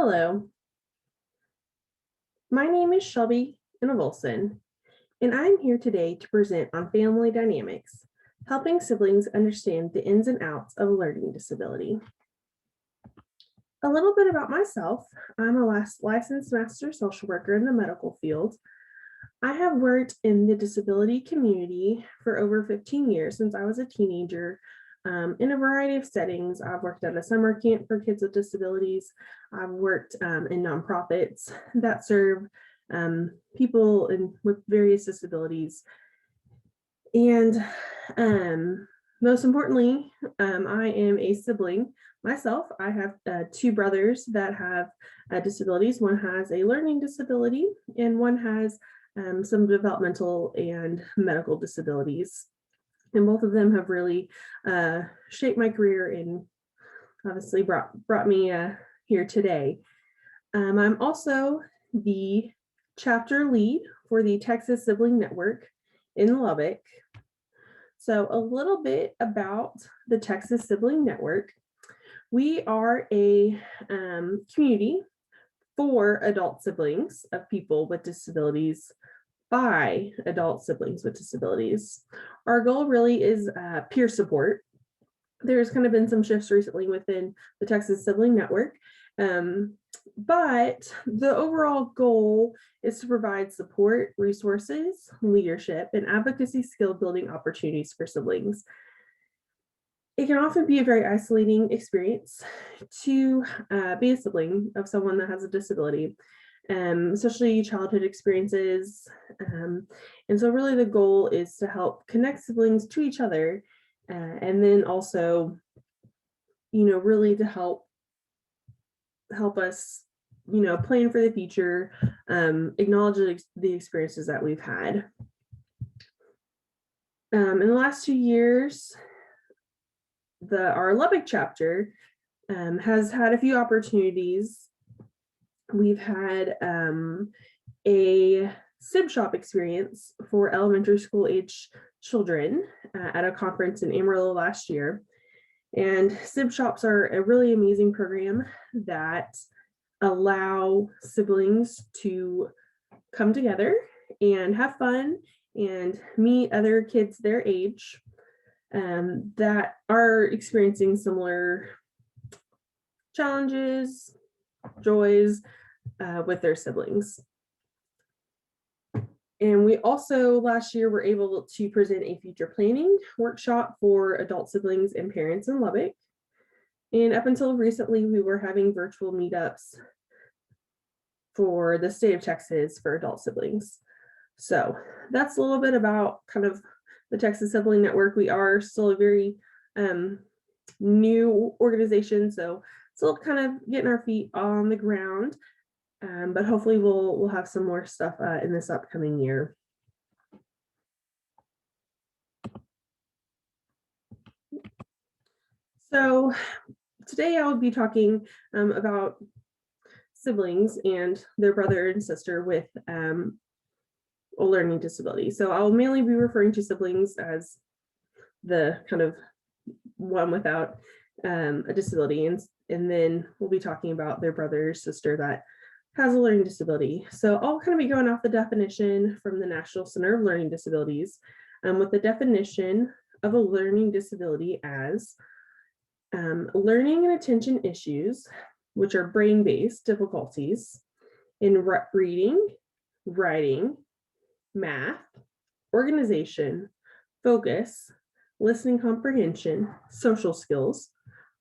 Hello, my name is Shelby Wilson, and I'm here today to present on family dynamics, helping siblings understand the ins and outs of a learning disability. A little bit about myself. I'm a licensed master social worker in the medical field. I have worked in the disability community for over 15 years since I was a teenager. In a variety of settings. I've worked at a summer camp for kids with disabilities. I've worked in nonprofits that serve people with various disabilities. And most importantly, I am a sibling myself. I have two brothers that have disabilities. One has a learning disability and one has some developmental and medical disabilities. And both of them have really shaped my career and obviously brought me here today. I'm also the chapter lead for the Texas Sibling Network in Lubbock. So a little bit about the Texas Sibling Network. We are a community for adult siblings of people with disabilities by adult siblings with disabilities. Our goal really is peer support. There's kind of been some shifts recently within the Texas Sibling Network, but the overall goal is to provide support, resources, leadership, and advocacy skill building opportunities for siblings. It can often be a very isolating experience to be a sibling of someone that has a disability. Especially childhood experiences. And so really the goal is to help connect siblings to each other and then also, really to help us, plan for the future, acknowledge the experiences that we've had. In the last 2 years, our Lubbock chapter has had a few opportunities. We've had a SIB shop experience for elementary school age children at a conference in Amarillo last year. And SIB shops are a really amazing program that allow siblings to come together and have fun and meet other kids their age that are experiencing similar challenges, joys, with their siblings. And we also last year were able to present a future planning workshop for adult siblings and parents in Lubbock. And up until recently, we were having virtual meetups for the state of Texas for adult siblings. So that's a little bit about kind of the Texas Sibling Network. We are still a very new organization, so still kind of getting our feet on the ground. But hopefully we'll have some more stuff in this upcoming year. So today I will be talking about siblings and their brother and sister with a learning disability. So I'll mainly be referring to siblings as the kind of one without a disability, and then we'll be talking about their brother or sister that has a learning disability. So I'll kind of be going off the definition from the National Center of Learning Disabilities with the definition of a learning disability as learning and attention issues, which are brain-based difficulties in reading, writing, math, organization, focus, listening comprehension, social skills,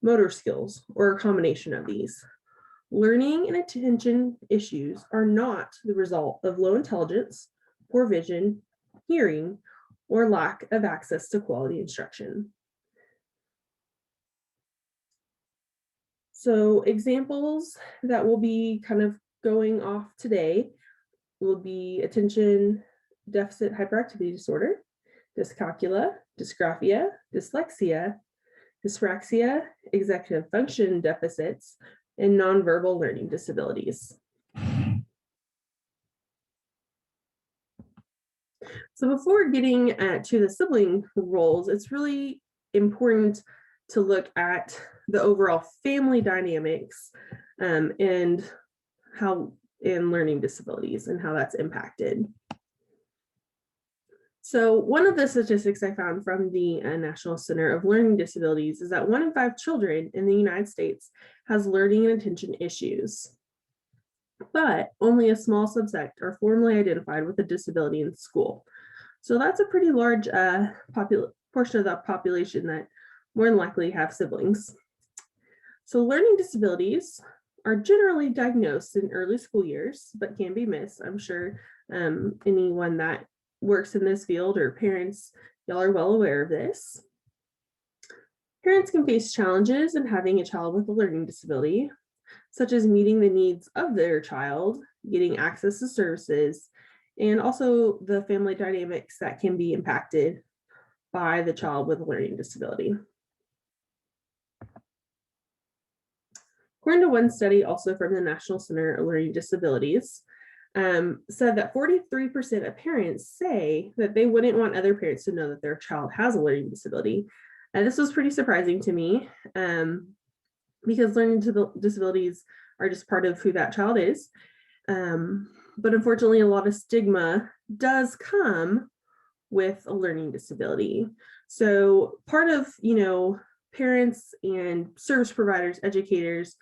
motor skills, or a combination of these. Learning and attention issues are not the result of low intelligence, poor vision, hearing, or lack of access to quality instruction. So examples that will be kind of going off today will be attention deficit hyperactivity disorder, dyscalculia, dysgraphia, dyslexia, dyspraxia, executive function deficits, and nonverbal learning disabilities. So before getting to the sibling roles, it's really important to look at the overall family dynamics and how in learning disabilities and how that's impacted. So one of the statistics I found from the National Center of Learning Disabilities is that 1 in 5 children in the United States has learning and attention issues, but only a small subset are formally identified with a disability in school. So that's a pretty large portion of the population that more than likely have siblings. So learning disabilities are generally diagnosed in early school years, but can be missed. I'm sure anyone that works in this field or parents, y'all are well aware of this. Parents can face challenges in having a child with a learning disability, such as meeting the needs of their child, getting access to services, and also the family dynamics that can be impacted by the child with a learning disability. According to one study also from the National Center of Learning Disabilities, said that 43% of parents say that they wouldn't want other parents to know that their child has a learning disability. And this was pretty surprising to me because learning disabilities are just part of who that child is. But unfortunately, a lot of stigma does come with a learning disability. So part of, parents and service providers, educators,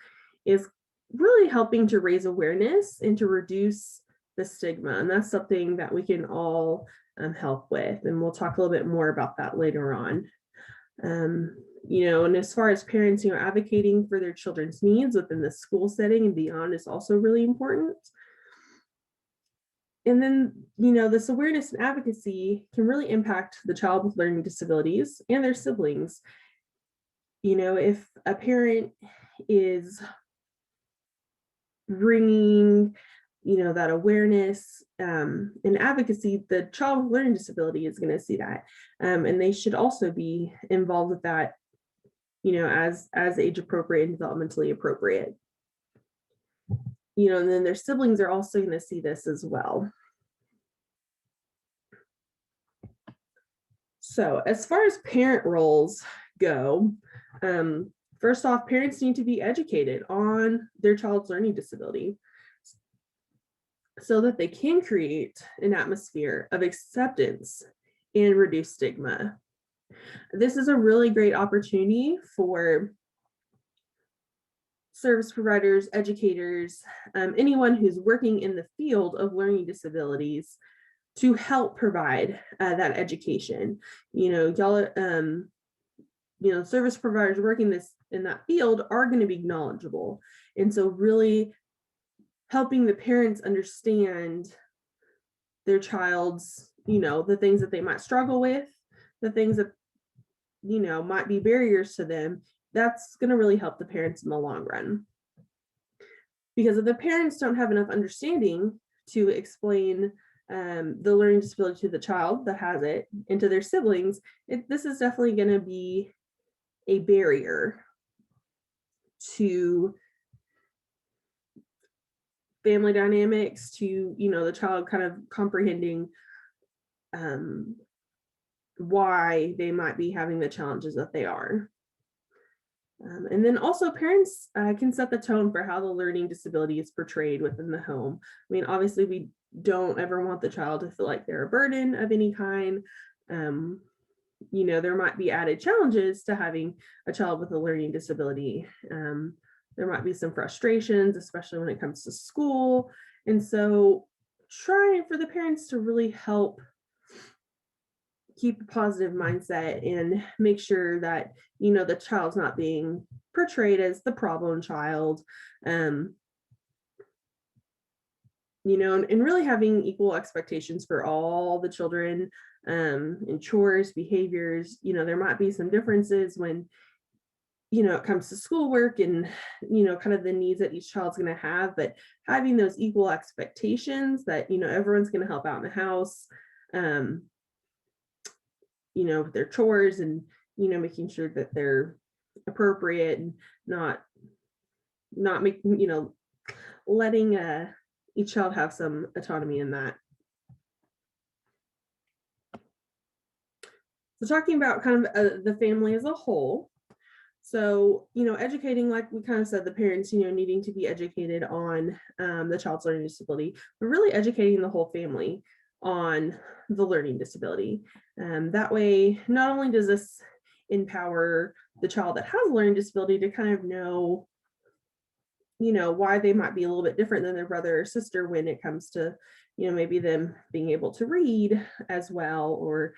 is really helping to raise awareness and to reduce the stigma. And that's something that we can all help with. And we'll talk a little bit more about that later on. And as far as parents, advocating for their children's needs within the school setting and beyond is also really important. And then, this awareness and advocacy can really impact the child with learning disabilities and their siblings. If a parent is bringing, that awareness and advocacy, the child with learning disability is going to see that. And they should also be involved with that, as age appropriate and developmentally appropriate. And then their siblings are also going to see this as well. So as far as parent roles go, first off, parents need to be educated on their child's learning disability so that they can create an atmosphere of acceptance and reduce stigma. This is a really great opportunity for service providers, educators, anyone who's working in the field of learning disabilities to help provide that education. Y'all, service providers working in that field are going to be knowledgeable. And so really helping the parents understand their child's, the things that they might struggle with, the things that, might be barriers to them, that's going to really help the parents in the long run. Because if the parents don't have enough understanding to explain the learning disability to the child that has it and to their siblings, this is definitely going to be a barrier to family dynamics, to the child kind of comprehending why they might be having the challenges that they are. And then also parents can set the tone for how the learning disability is portrayed within the home. I mean, obviously we don't ever want the child to feel like they're a burden of any kind. There might be added challenges to having a child with a learning disability. There might be some frustrations, especially when it comes to school. And so trying for the parents to really help keep a positive mindset and make sure that, the child's not being portrayed as the problem child, and really having equal expectations for all the children in chores, behaviors. There might be some differences when, it comes to schoolwork and, kind of the needs that each child's going to have, but having those equal expectations that, everyone's going to help out in the house, with their chores and, making sure that they're appropriate and not making, letting each child have some autonomy in that. So talking about kind of the family as a whole. So, educating, like we kind of said, the parents, needing to be educated on the child's learning disability, but really educating the whole family on the learning disability. That way, not only does this empower the child that has a learning disability to kind of know, why they might be a little bit different than their brother or sister when it comes to, maybe them being able to read as well, or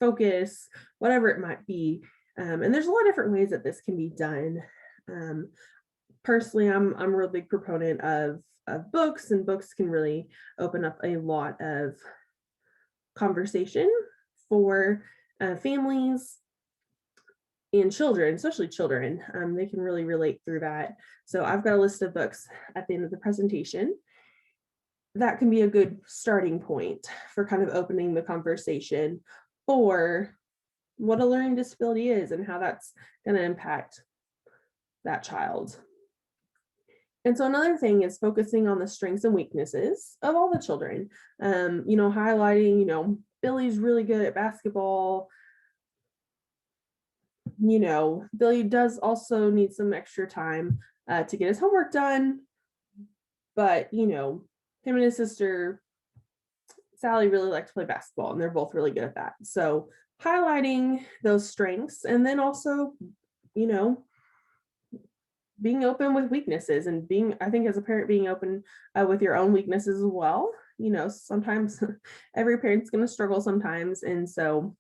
focus, whatever it might be. And there's a lot of different ways that this can be done. Um, Personally, I'm a real big proponent of books, and books can really open up a lot of conversation for families and children, especially children. They can really relate through that. So I've got a list of books at the end of the presentation that can be a good starting point for kind of opening the conversation for what a learning disability is and how that's going to impact that child. And so another thing is focusing on the strengths and weaknesses of all the children. Highlighting, Billy's really good at basketball. Billy does also need some extra time to get his homework done. But, him and his sister, Sally, really like to play basketball, and they're both really good at that. So highlighting those strengths, and then also, being open with weaknesses, and I think as a parent, being open with your own weaknesses as well. Sometimes every parent's going to struggle sometimes. And so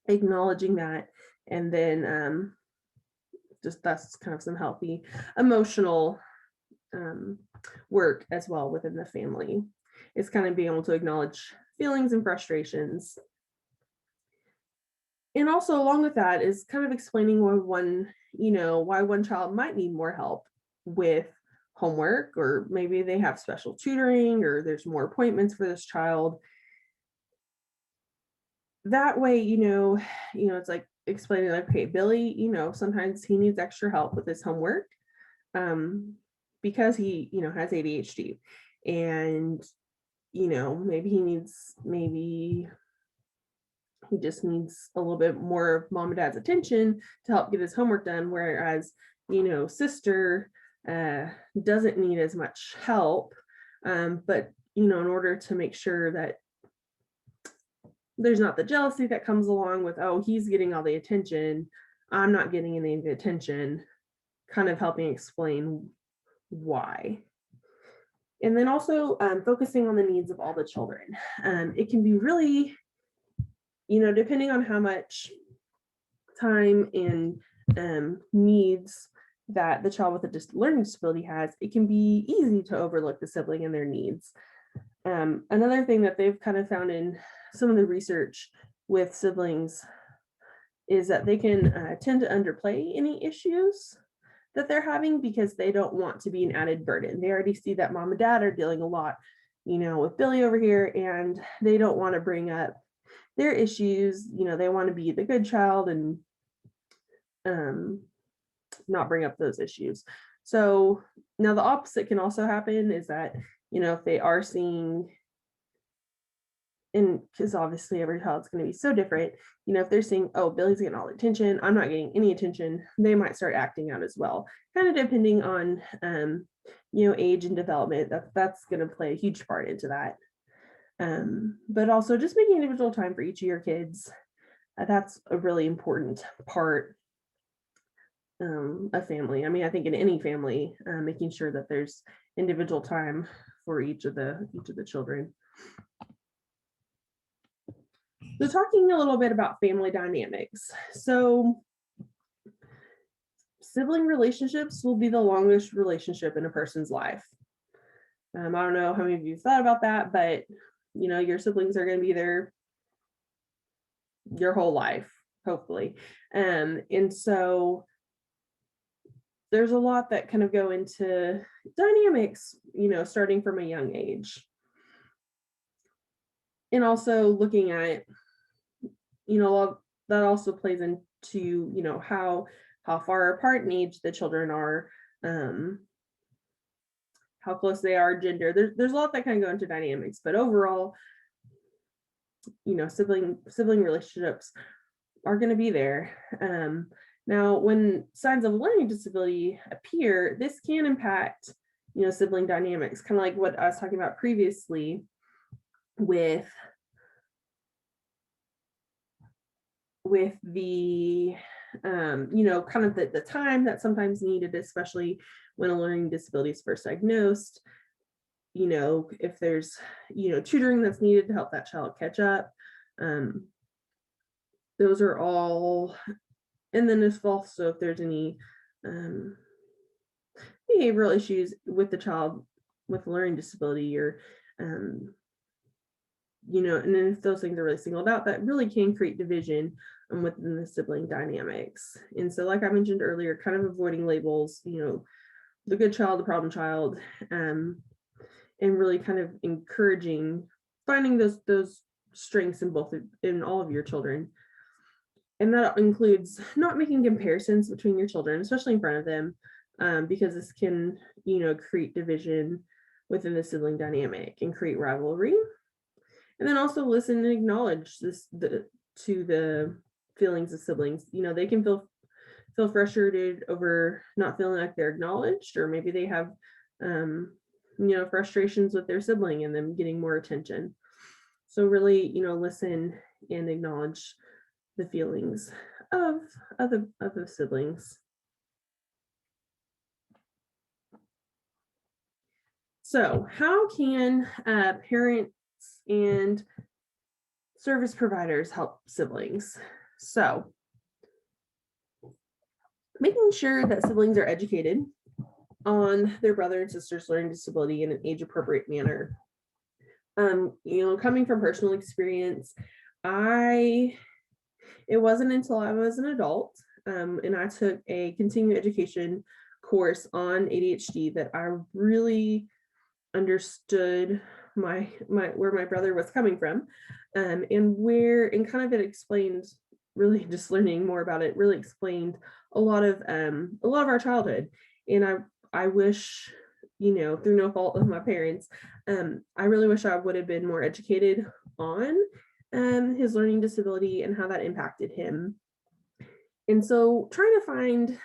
acknowledging that, and then just that's kind of some healthy emotional work as well within the family. It's kind of being able to acknowledge feelings and frustrations. And also along with that is kind of explaining why one child might need more help with homework, or maybe they have special tutoring, or there's more appointments for this child. That way, it's like explaining, like, okay, Billy, sometimes he needs extra help with his homework because he, has ADHD, and, maybe he just needs a little bit more of mom and dad's attention to help get his homework done. Whereas, sister doesn't need as much help. But, in order to make sure that there's not the jealousy that comes along with, oh, he's getting all the attention, I'm not getting any of the attention, kind of helping explain why. And then also focusing on the needs of all the children. It can be really, depending on how much time and needs that the child with a learning disability has, it can be easy to overlook the sibling and their needs. Another thing that they've kind of found in some of the research with siblings is that they can tend to underplay any issues that they're having because they don't want to be an added burden. They already see that mom and dad are dealing a lot, with Billy over here, and they don't want to bring up their issues. They want to be the good child and not bring up those issues. So now the opposite can also happen, is that, if they are seeing, and because obviously every child's going to be so different, if they're seeing, oh, Billy's getting all the attention, I'm not getting any attention, they might start acting out as well, kind of depending on age and development. That's going to play a huge part into that. But also just making individual time for each of your kids, that's a really important part of family. I mean, I think in any family, making sure that there's individual time for each of the children. So talking a little bit about family dynamics. So sibling relationships will be the longest relationship in a person's life. I don't know how many of you thought about that, but your siblings are going to be there your whole life, hopefully. And so there's a lot that kind of go into dynamics, starting from a young age. And also looking at, that also plays into, how far apart in age the children are, how close they are, gender. There's a lot that kind of go into dynamics, but overall, sibling relationships are going to be there. Now, when signs of learning disability appear, this can impact, sibling dynamics, kind of like what I was talking about previously with the kind of the time that's sometimes needed, especially when a learning disability is first diagnosed. If there's tutoring that's needed to help that child catch up. Those are all, and then as also if there's any behavioral issues with the child with a learning disability, or and then if those things are really singled out, that really can create division within the sibling dynamics. And so, like I mentioned earlier, kind of avoiding labels, the good child, the problem child, and really kind of encouraging finding those strengths in all of your children. And that includes not making comparisons between your children, especially in front of them, because this can, create division within the sibling dynamic and create rivalry. And then also listen and acknowledge to the feelings of siblings. They can feel frustrated over not feeling like they're acknowledged, or maybe they have frustrations with their sibling and them getting more attention. So really, listen and acknowledge the feelings of the siblings. So how can parents and service providers help siblings? So making sure that siblings are educated on their brother and sister's learning disability in an age-appropriate manner. Coming from personal experience, it wasn't until I was an adult and I took a continuing education course on ADHD that I really understood where my brother was coming from, and kind of it explained, really just learning more about it really explained a lot of our childhood. And I wish, through no fault of my parents, I really wish I would have been more educated on his learning disability and how that impacted him. And so trying to find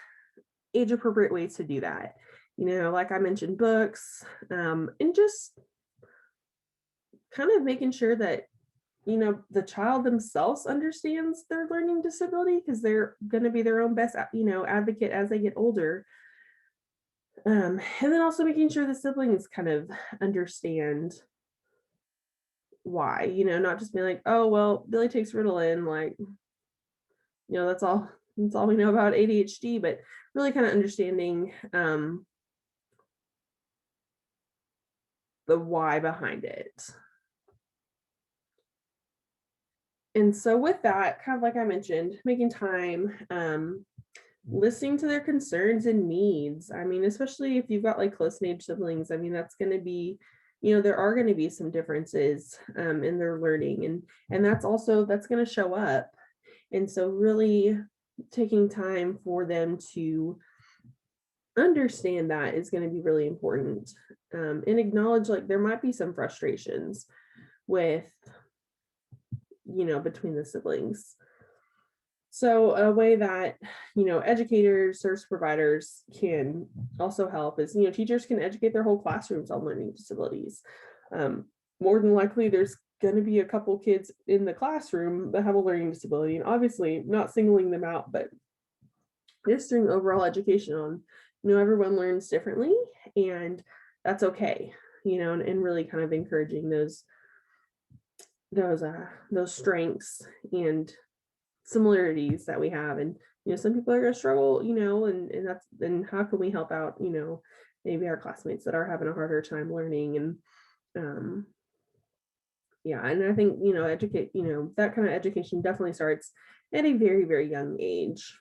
age appropriate ways to do that, like I mentioned, books, and just kind of making sure that, the child themselves understands their learning disability, because they're going to be their own best, advocate as they get older. And then also making sure the siblings kind of understand why, not just be like, oh, well, Billy takes Ritalin, like, that's all we know about ADHD, but really kind of understanding the why behind it. And so with that, kind of like I mentioned, making time, listening to their concerns and needs. I mean, especially if you've got like close age siblings, I mean, that's going to be, there are going to be some differences in their learning, and that's going to show up. And so really taking time for them to understand that is going to be really important, and acknowledge like there might be some frustrations with, between the siblings. So a way that, educators, service providers can also help is, teachers can educate their whole classrooms on learning disabilities. More than likely, there's going to be a couple kids in the classroom that have a learning disability, and obviously not singling them out, but just doing overall education on, everyone learns differently, and that's okay, and really kind of encouraging those strengths and similarities that we have. And some people are going to struggle, and how can we help out, maybe our classmates that are having a harder time learning. And yeah, and I think educate, that kind of education definitely starts at a very, very young age.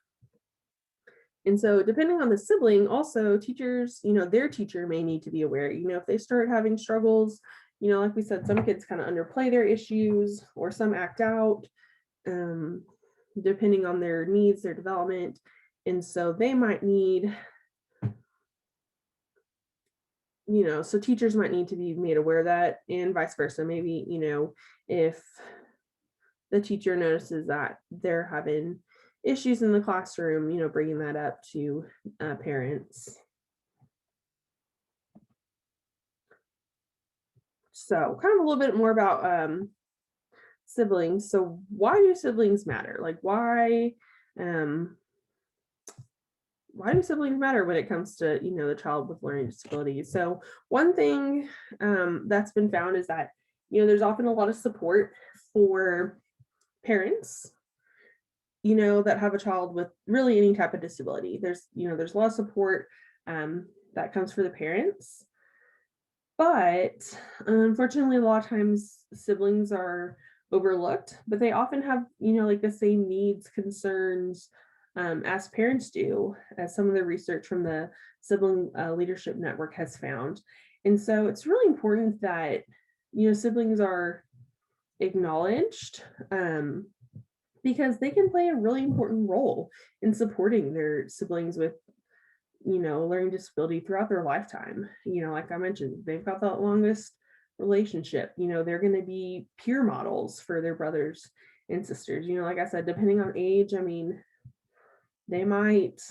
And so depending on the sibling, also teachers, their teacher may need to be aware, if they start having struggles, like we said, some kids kind of underplay their issues, or some act out, depending on their needs, their development. And so they might need, so teachers might need to be made aware of that, and vice versa. Maybe, if the teacher notices that they're having issues in the classroom, bringing that up to parents. So kind of a little bit more about siblings. So why do siblings matter? Like why do siblings matter when it comes to, the child with learning disabilities? So one thing that's been found is that, there's often a lot of support for parents, that have a child with really any type of disability. There's a lot of support that comes for the parents. But unfortunately, a lot of times siblings are overlooked, but they often have, like the same needs, concerns as parents do, as some of the research from the Sibling Leadership Network has found. And so it's really important that, siblings are acknowledged because they can play a really important role in supporting their siblings with learning disability throughout their lifetime. Like I mentioned, they've got the longest relationship. They're going to be peer models for their brothers and sisters. Like I said, depending on age, I mean, they might,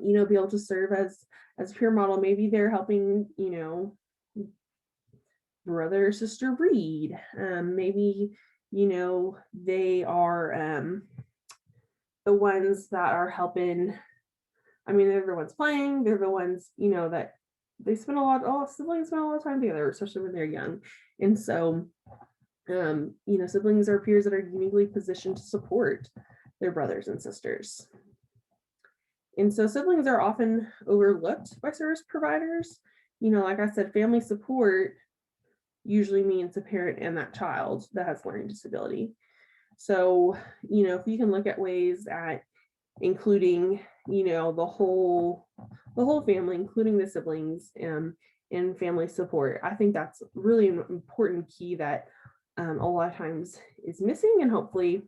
be able to serve as a peer model. Maybe they're helping, brother or sister read. Maybe, they are the ones that are helping. I mean, they're the ones playing, they're the ones, that they spend siblings spend a lot of time together, especially when they're young. And so, siblings are peers that are uniquely positioned to support their brothers and sisters. And so siblings are often overlooked by service providers. Like I said, family support usually means a parent and that child that has learning disability. So, if you can look at ways at including, the whole family, including the siblings, and family support, I think that's really an important key that a lot of times is missing. And hopefully,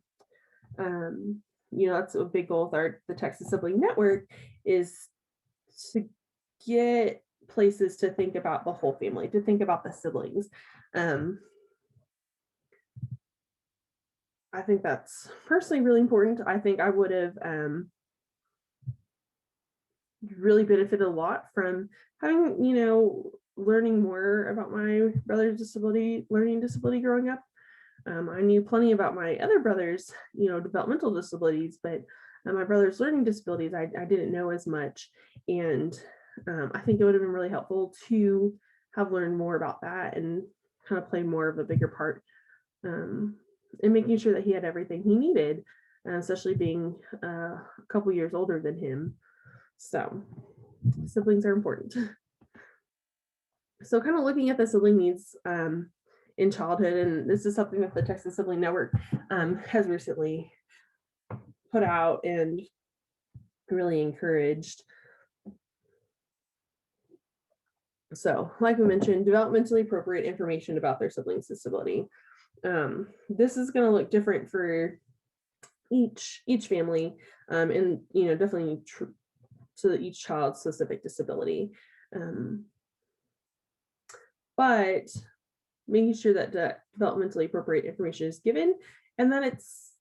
that's a big goal with the Texas Sibling Network, is to get places to think about the whole family, to think about the siblings. I think that's personally really important. I think I would have really benefited a lot from having, learning more about my brother's learning disability growing up. I knew plenty about my other brother's, developmental disabilities, but my brother's learning disabilities, I didn't know as much. And I think it would have been really helpful to have learned more about that and kind of play more of a bigger part in making sure that he had everything he needed, especially being a couple years older than him. So siblings are important. So kind of looking at the sibling needs in childhood, and this is something that the Texas Sibling Network has recently put out and really encouraged. So like we mentioned, developmentally appropriate information about their sibling's disability. This is going to look different for each family, and definitely so that each child's specific disability. But making sure that developmentally appropriate information is given, and that it's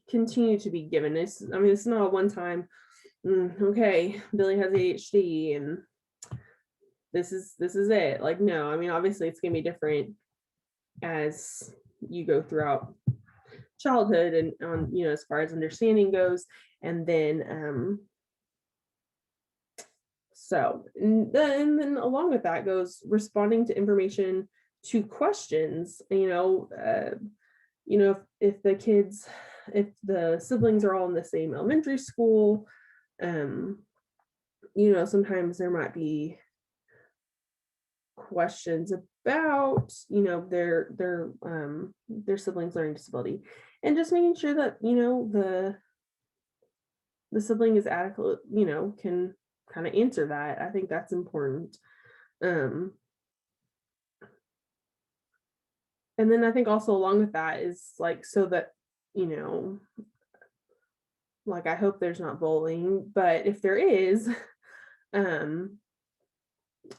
continued to be given. It's not a one-time, okay, Billy has ADHD and this is it. Like, no, obviously it's gonna be different as you go throughout childhood and as far as understanding goes. And then and then along with that goes responding to information, to questions. If the siblings are all in the same elementary school, sometimes there might be questions about their siblings' learning disability, and just making sure that the sibling is adequate, can kind of answer that. I think that's important. And then I think also along with that is like, so that like, I hope there's not bullying, but if there is, having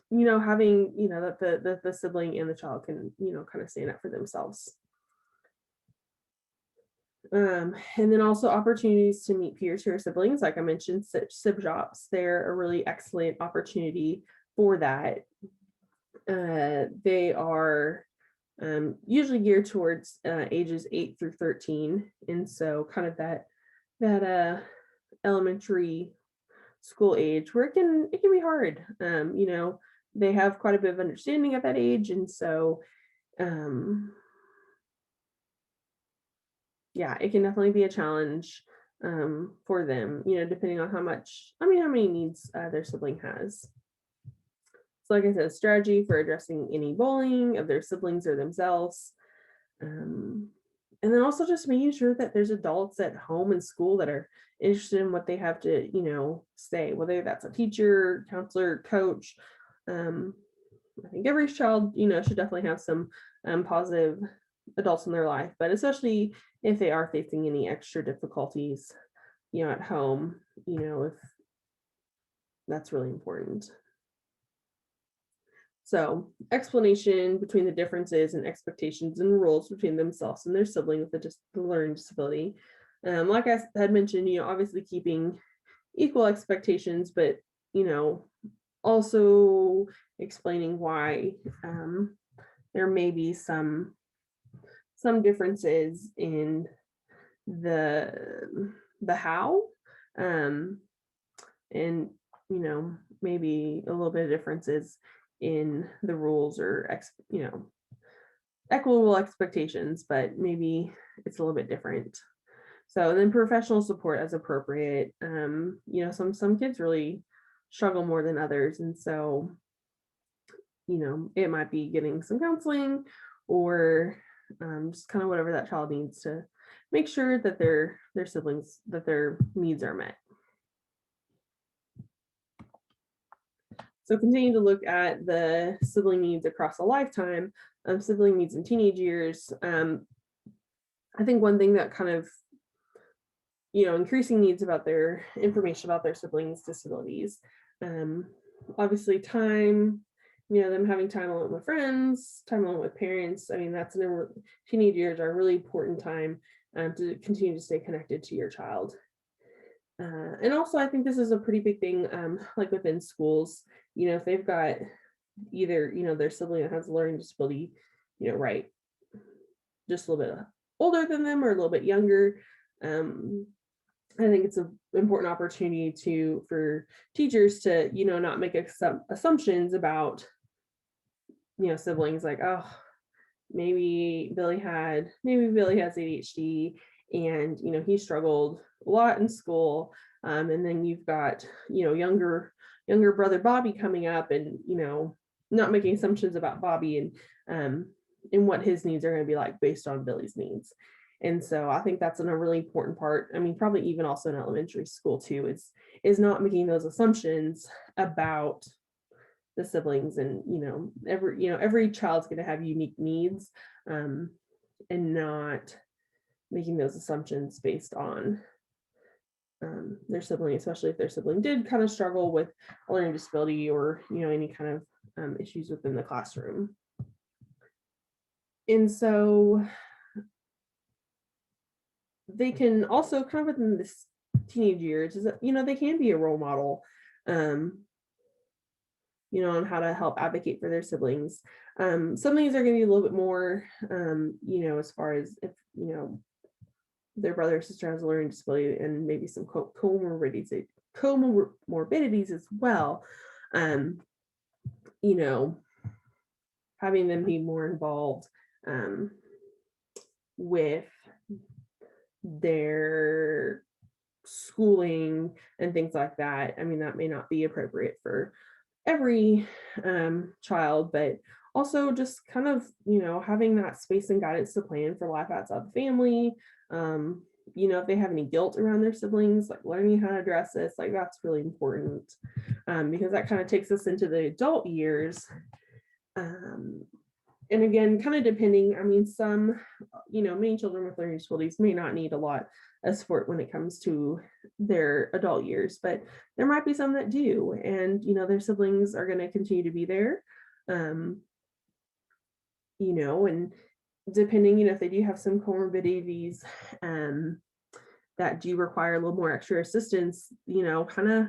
that the sibling and the child can kind of stand up for themselves. And then also opportunities to meet peers who are siblings. Like I mentioned, sib shops, they're a really excellent opportunity for that. They are usually geared towards ages 8 through 13. And so kind of that elementary school age where it can be hard. They have quite a bit of understanding at that age. And so yeah, it can definitely be a challenge for them, depending on how many needs their sibling has. So like I said, strategy for addressing any bullying of their siblings or themselves. Um, and then also just making sure that there's adults at home and school that are interested in what they have to, say, whether that's a teacher, counselor, coach. Um, I think every child, should definitely have some positive adults in their life, but especially if they are facing any extra difficulties, at home, if that's really important. So, explanation between the differences and expectations and rules between themselves and their sibling with the learning disability. Like I had mentioned, obviously keeping equal expectations, but you know, also explaining why there may be some differences in the how, um, and maybe a little bit of differences in the rules or equitable expectations, but maybe it's a little bit different. So then professional support as appropriate. Some kids really struggle more than others, and so it might be getting some counseling or just kind of whatever that child needs to make sure that their siblings that their needs are met. So continue to look at the sibling needs across a lifetime, sibling needs in teenage years. I think one thing that kind of increasing needs about their information about their siblings' disabilities. Obviously time, them having time alone with friends, time alone with parents. I mean, teenage years are a really important time to continue to stay connected to your child. And also, I think this is a pretty big thing, like within schools, if they've got either, their sibling that has a learning disability, right, just a little bit older than them or a little bit younger. I think it's an important opportunity for teachers to, not make assumptions about, siblings like, oh, maybe Billy has ADHD and, he struggled a lot in school. And then you've got, younger brother Bobby coming up and, not making assumptions about Bobby and what his needs are going to be like based on Billy's needs. And so I think that's a really important part. I mean, probably even also in elementary school too, is not making those assumptions about the siblings. And every child's going to have unique needs, and not making those assumptions based on their sibling, especially if their sibling did kind of struggle with a learning disability or any kind of issues within the classroom. And so they can also kind of within this teenage years is that they can be a role model, on how to help advocate for their siblings. Some things are going to be a little bit more, as far as if their brother or sister has a learning disability and maybe some comorbidities as well. Having them be more involved with their schooling and things like that. I mean, that may not be appropriate for every child, but also just kind of, having that space and guidance to plan for life outside the family. If they have any guilt around their siblings, like learning how to address this, like that's really important, because that kind of takes us into the adult years. And again, kind of depending, I mean, some, many children with learning disabilities may not need a lot of support when it comes to their adult years, but there might be some that do. And, their siblings are going to continue to be there, and depending, if they do have some comorbidities that do require a little more extra assistance, kind of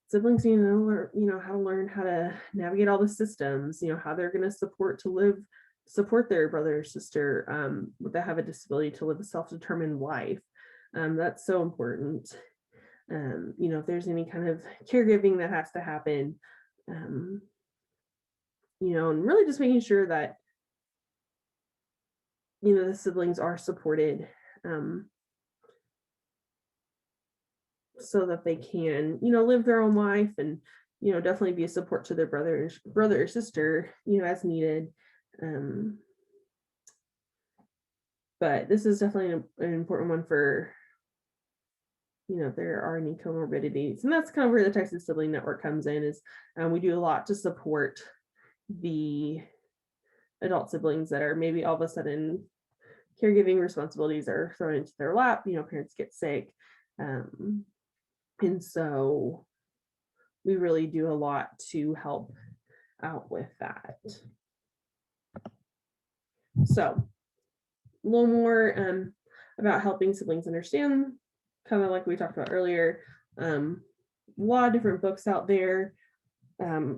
siblings, how to learn how to navigate all the systems, how they're going to support their brother or sister that have a disability to live a self-determined life. That's so important. If there's any kind of caregiving that has to happen, and really just making sure that, the siblings are supported, so that they can, live their own life and, definitely be a support to their brother or sister, as needed. But this is definitely an important one for, if there are any comorbidities. And that's kind of where the Texas Sibling Network comes in, is we do a lot to support the adult siblings that are maybe all of a sudden caregiving responsibilities are thrown into their lap, parents get sick. And so we really do a lot to help out with that. So a little more about helping siblings understand, kind of like we talked about earlier. A lot of different books out there.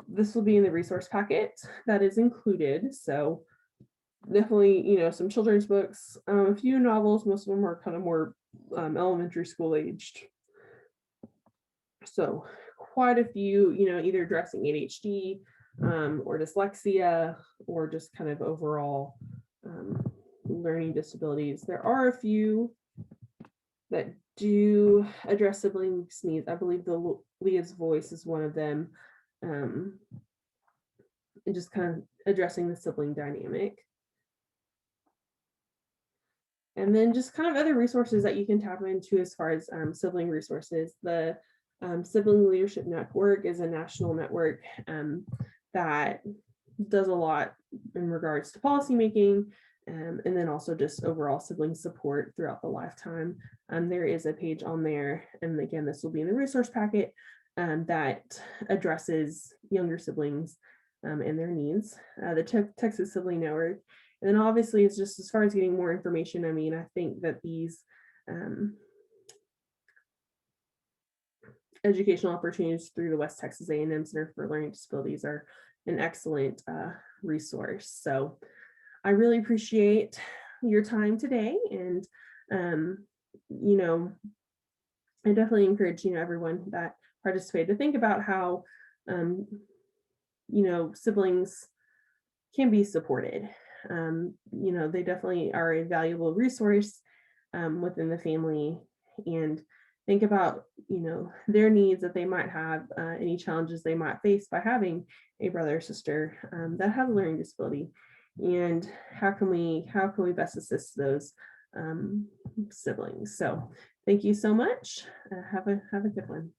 This will be in the resource packet that is included. So definitely, some children's books, a few novels. Most of them are kind of more elementary school aged. So quite a few, either addressing ADHD or dyslexia, or just kind of overall learning disabilities. There are a few that do address siblings' needs. I believe the Leah's Voice is one of them, and just kind of addressing the sibling dynamic. And then just kind of other resources that you can tap into as far as sibling resources. The Sibling Leadership Network is a national network that does a lot in regards to policymaking, and then also just overall sibling support throughout the lifetime. There is a page on there, and again, this will be in the resource packet, that addresses younger siblings and their needs. The Texas Sibling Network. And then obviously, it's just as far as getting more information. I mean, I think that these educational opportunities through the West Texas A&M Center for Learning Disabilities are an excellent resource. So I really appreciate your time today. And, I definitely encourage, everyone that participated to think about how, siblings can be supported. They definitely are a valuable resource within the family, and think about, their needs that they might have, any challenges they might face by having a brother or sister that have a learning disability, and how can we best assist those siblings. So thank you so much. Have a good one.